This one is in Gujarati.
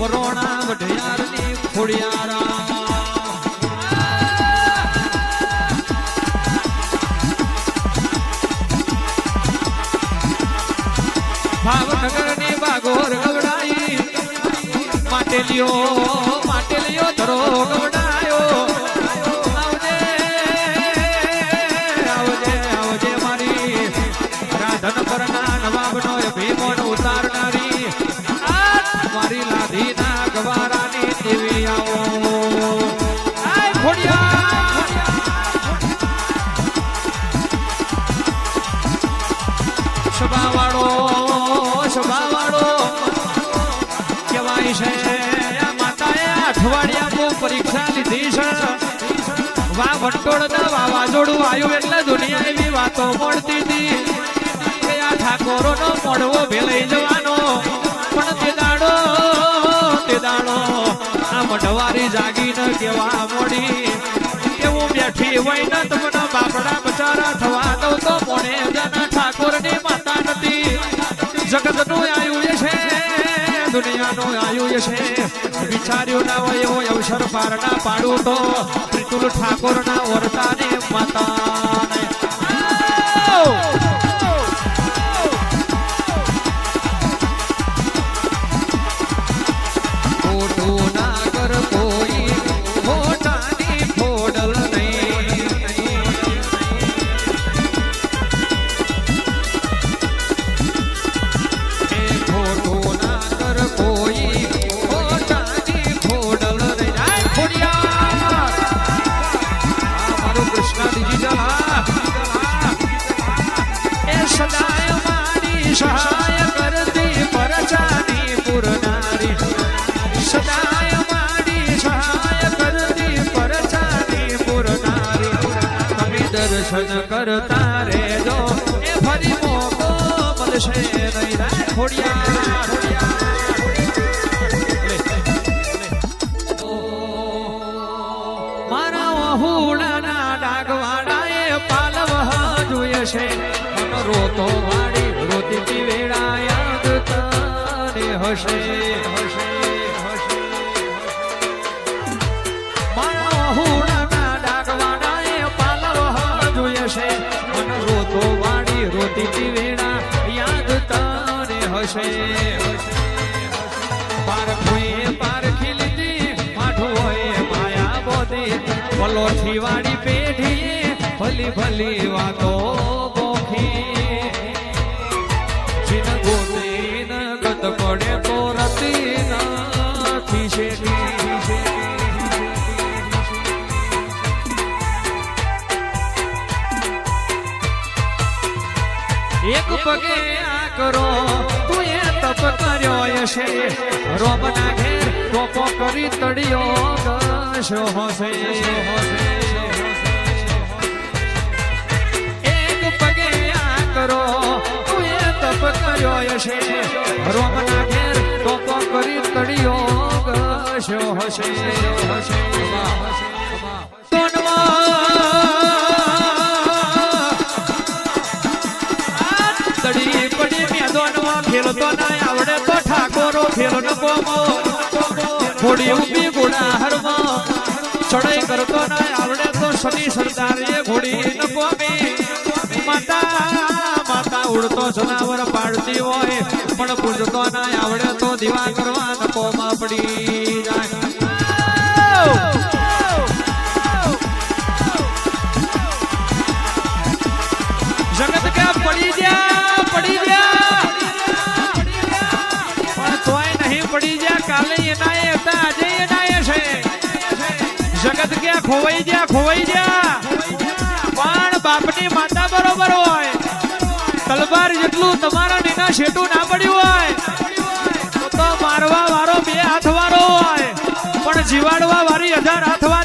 વરોણા વઢિયારની ખોડિયારા ભાવનગરની બાગોર ગવડાઈ માટેલિયો ધરો ગવડાયો આવજે આવજે આવજે મારી રાધન પરના નવાબનો ભીમોનો ઉતારનારી મારી લાધીના ગવારાની દેવી આવો આય ખોડિયા સભાવાળો કહેવાય છે માતાએ અઠવાડિયા પરીક્ષા લીધી છે વા વંટોળ ના વાવાઝોડું આવ્યું એટલે દુનિયા એવી વાતો મળતી હતી કે આ ઠાકોરો નો મોઢવો ભેલાઈ જવાનો પણ તે દાડો આ મઢવારી જાગીને કેવા મોડી એવું બેઠી હોય ને તમને બાપડા બચારા થવા દઉં તો મોડે જના ઠાકોર ની માતા નથી જગત નું આયુષ્ય છે દુનિયાનું આયુષ્ય છે વિચાર્યું ના હોય એવો અવસર પાર ના પાડું તો પ્રિતુલ ઠાકોર ના વર્તાને માતા સહાય કરતી પરચાની પુરનારી સદાય મારી સહાય કરતી પરચાની પુરનારી તમે દર્શન કરતા રહેજો એ ફરી મોકો મળશે નહીં ખોડિયા મારા હુડાના ડાગવાડાએ પાલવ જોઈએ છે રોતો વાળી રોતી વેળા યાદ તને હશે મારા હુડાના ડાગવાડાએ પાલવ જોઈએ છે મને રોતો વાળી રોતી વેળા યાદ તને હશે પારખી લીધી માઠું હોય માયા બોધી પલોઠી વાળી પેઢીએ ભલી વાતો પડે તો રતી નથી છે એક પગે આ કરો તું એ તપ કર્યો છે રોમના ઘેર ટોપો કરી તળિયો ગશો હશે એક પગે આ કરો તું એ તપ કર્યો છે રોમના ઘેર ટોપો કરી તળિયો ગશો હશે તડી પડી મેદોનવા ખેલતો ના આવડે તો ઠાકોરો ખેલ ન કોમો થોડી ઊભી ઘોડા હરમાં ચડાઈ કરતો ના આવડે તો શનિ સરદારીએ ઘોડી ન કોમી માતા ઉડતો જનાવર પાડતી હોય પણ પૂજતો ના આવડે તો દીવા કરવા નકોમાં પડી જાય જગત કે પડી ગયા પણ તોય નહીં પડી ગયા કાલે એનાએ હતા આજે એનાએ છે જગત કે ખોવાઈ ગયા પણ બાપની માતા બરોબર હોય તલવાર જેટલું તમારા નીના શેટું ના પડ્યું હોય તો મારવા વાળો 2 હાથ વાળો હોય પણ જીવાડવા વાળી 1000 હાથ વાળો